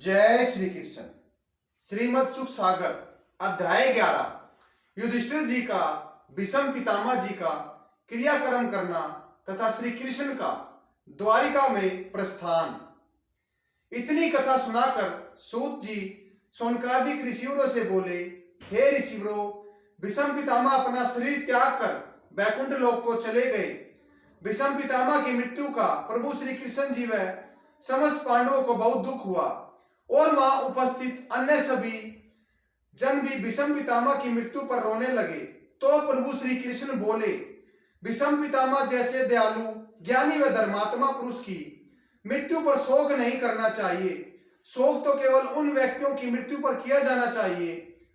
जय श्री कृष्ण। श्रीमद् सुख सागर अध्याय 11 युधिष्ठिर जी का भीष्म पितामह जी का क्रियाक्रम करना तथा श्री कृष्ण का द्वारिका में प्रस्थान। इतनी कथा सुनाकर सूत जी शौनकादिक ऋषिवरों से बोले, हे ऋषिवरों, भीष्म पितामह अपना शरीर त्याग कर वैकुंठ लोक को चले गए। भीष्म पितामह की मृत्यु का प्रभु श्री कृष्ण जी व समस्त पांडवों को बहुत दुख हुआ और वहां उपस्थित अन्य सभी जन भी भीष्म पितामह की मृत्यु पर रोने लगे। तो प्रभु श्री कृष्ण बोले, भीष्म पितामह जैसे दयालु ज्ञानी व धर्मात्मा पुरुष की मृत्यु पर शोक नहीं करना चाहिए। शोक तो केवल उन व्यक्तियों की मृत्यु पर किया जाना चाहिए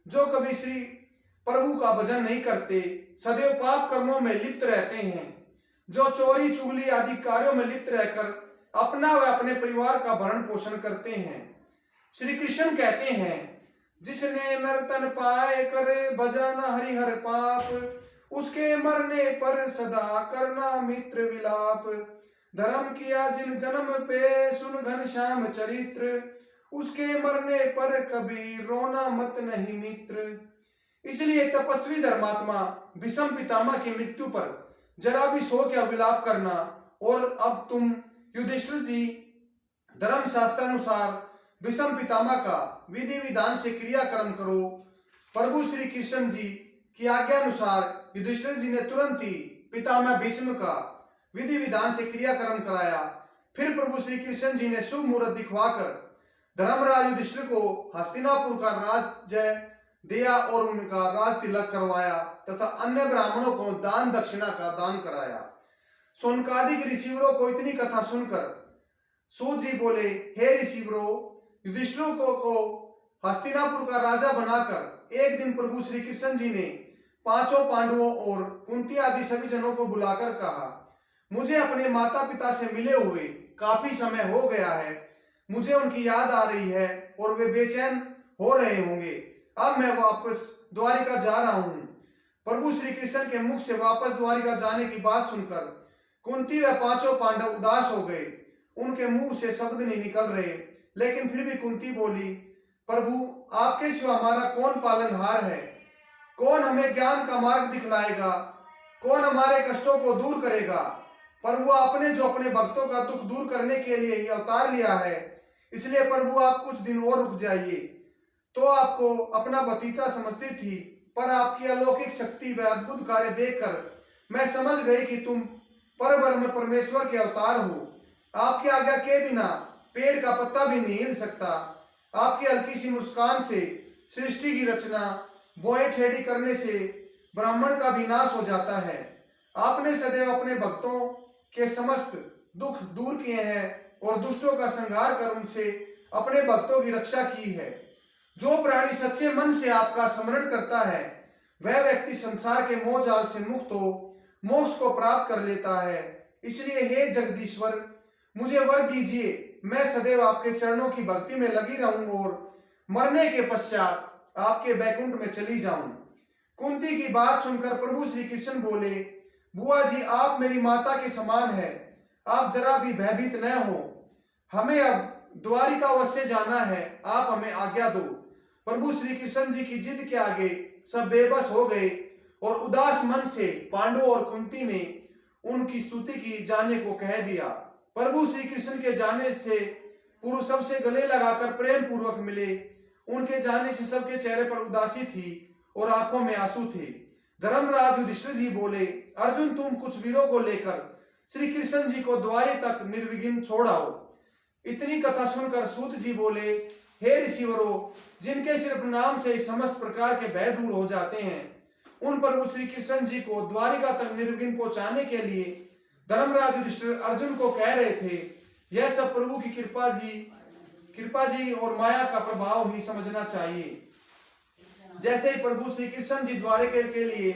जो कभी श्री प्रभु का भजन नहीं करते, सदैव पाप कर्मों में लिप्त रहते हैं, जो चोरी चुगली आदि कार्यों में लिप्त रहकर अपना व अपने परिवार का भरण पोषण करते हैं। श्री कृष्ण कहते हैं, जिसने नर्तन पाए करे भजन हरिहर पाप, उसके मरने पर सदा करना मित्र विलाप। धर्म किया जिन जन्म पे सुन घनश्याम चरित्र, उसके मरने पर कभी रोना मत नहीं मित्र। इसलिए तपस्वी धर्मात्मा भीष्म पितामह की मृत्यु पर जरा भी शोक या विलाप करना। और अब तुम युधिष्ठिर जी धर्म शास्त्रानुसार भीष्म पितामह का विधि विधान से क्रियाक्रम करो। प्रभु श्री कृष्ण जी की आज्ञा अनुसार युधिष्ठिर जी ने तुरंत ही पितामह भीष्म का विधि विधान से क्रियाक्रम कराया। फिर प्रभु श्री कृष्ण जी ने शुभ मुहूर्त दिखवाकर धर्मराज युधिष्ठिर को हस्तिनापुर का राज्य दिया और उनका राज तिलक करवाया तथा अन्य ब्राह्मणों को दान दक्षिणा का दान कराया। शौनकादिक ऋषिवरों को इतनी कथा सुनकर सूत जी बोले, हे ऋषिवरों, युधिष्ठिर को हस्तिनापुर का राजा बनाकर एक दिन प्रभु श्री कृष्ण जी ने पांचों पांडवों और कुंती आदि सभी जनों को बुलाकर कहा, मुझे अपने माता पिता से मिले हुए काफी समय हो गया है। मुझे उनकी याद आ रही है और वे बेचैन हो रहे होंगे। अब मैं वापस द्वारिका जा रहा हूँ। प्रभु श्री कृष्ण के मुख से वापस द्वारिका जाने की बात सुनकर कुंती व पांचों पांडव उदास हो गए। उनके मुंह से शब्द नहीं निकल रहे, लेकिन फिर भी कुंती बोली, प्रभु, आपके सिवा हमारा कौन पालनहार है? कौन हमें ज्ञान का मार्ग दिखलाएगा? कौन हमारे कष्टों को दूर करेगा? प्रभु, आपने जो अपने भक्तों का दुख दूर करने के लिए ही अवतार लिया है, इसलिए प्रभु आप कुछ दिन और रुक जाइए। तो आपको अपना भतीजा समझती थी, पर आपकी अलौकिक शक्ति व अद्भुत कार्य देखकर मैं समझ गई कि तुम परब्रह्म परमेश्वर के अवतार हो। आपकी आज्ञा के बिना पेड़ का पत्ता भी नहीं हिल सकता। आपकी हल्की सी मुस्कान से सृष्टि की रचना, बोए ठेड़ी करने से ब्राह्मण का भी नाश हो जाता है। आपने सदैव अपने भक्तों के समस्त दुख दूर किए हैं और दुष्टों का संहार कर उनसे अपने भक्तों की रक्षा की है। जो प्राणी सच्चे मन से आपका स्मरण करता है, वह व्यक्ति संसार के मोह जाल से मुक्त हो मोक्ष को प्राप्त कर लेता है। इसलिए हे जगदीश्वर, मुझे वर दीजिए, मैं सदैव आपके चरणों की भक्ति में लगी रहूं और मरने के पश्चात आपके बैकुंठ में चली जाऊं। कुंती की बात सुनकर प्रभु श्री कृष्ण बोले, बुआ जी, आप मेरी माता के समान है, आप जरा भी भयभीत न हो। हमें अब द्वारिका अवश्य जाना है, आप हमें आज्ञा दो। प्रभु श्री कृष्ण जी की जिद के आगे सब बेबस हो गए और उदास मन से पांडवों और कुंती ने उनकी स्तुति की जाने को कह दिया। प्रभु श्री कृष्ण के जाने से पूर्व सबसे गले लगाकर प्रेम पूर्वक मिले। उनके जाने से सबके चेहरे पर उदासी थी और आंखों में आंसू थे। धर्मराज युधिष्ठिर जी बोले, अर्जुन, तुम कुछ वीरों को लेकर श्री कृष्ण जी को द्वारे तक निर्विघ्न छोड़ आओ। इतनी कथा सुनकर सूत जी बोले, हे ऋषिवरों, जिनके सिर्फ नाम से समस्त प्रकार के भय दूर हो जाते हैं, उन प्रभु श्री कृष्ण जी को द्वारिका तक निर्विघ्न पहुंचाने के लिए धर्मराज युधिष्ठिर अर्जुन को कह रहे थे। यह सब प्रभु की कृपा जी और माया का प्रभाव ही समझना चाहिए। जैसे ही प्रभु श्री कृष्ण जी द्वारिका के लिए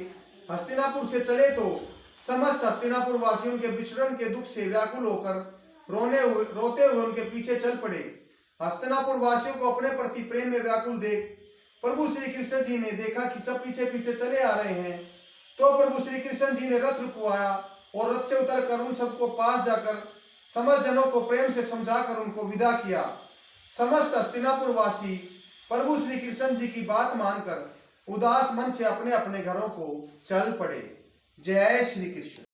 हस्तिनापुर से चले तो समस्त हस्तिनापुर वासियों के विचरण के दुख से व्याकुल होकर रोते हुए उनके पीछे चल पड़े। हस्तिनापुर वासियों को अपने प्रति प्रेम में व्याकुल देख प्रभु श्री कृष्ण जी ने देखा कि सब पीछे पीछे चले आ रहे हैं। तो प्रभु श्री कृष्ण जी ने रथ रुकवाया और रथ से उतरकर उन सबको पास जाकर समस्त जनों को प्रेम से समझाकर उनको विदा किया। समस्त हस्तिनापुर वासी प्रभु श्री कृष्ण जी की बात मानकर उदास मन से अपने अपने घरों को चल पड़े। जय श्री कृष्ण।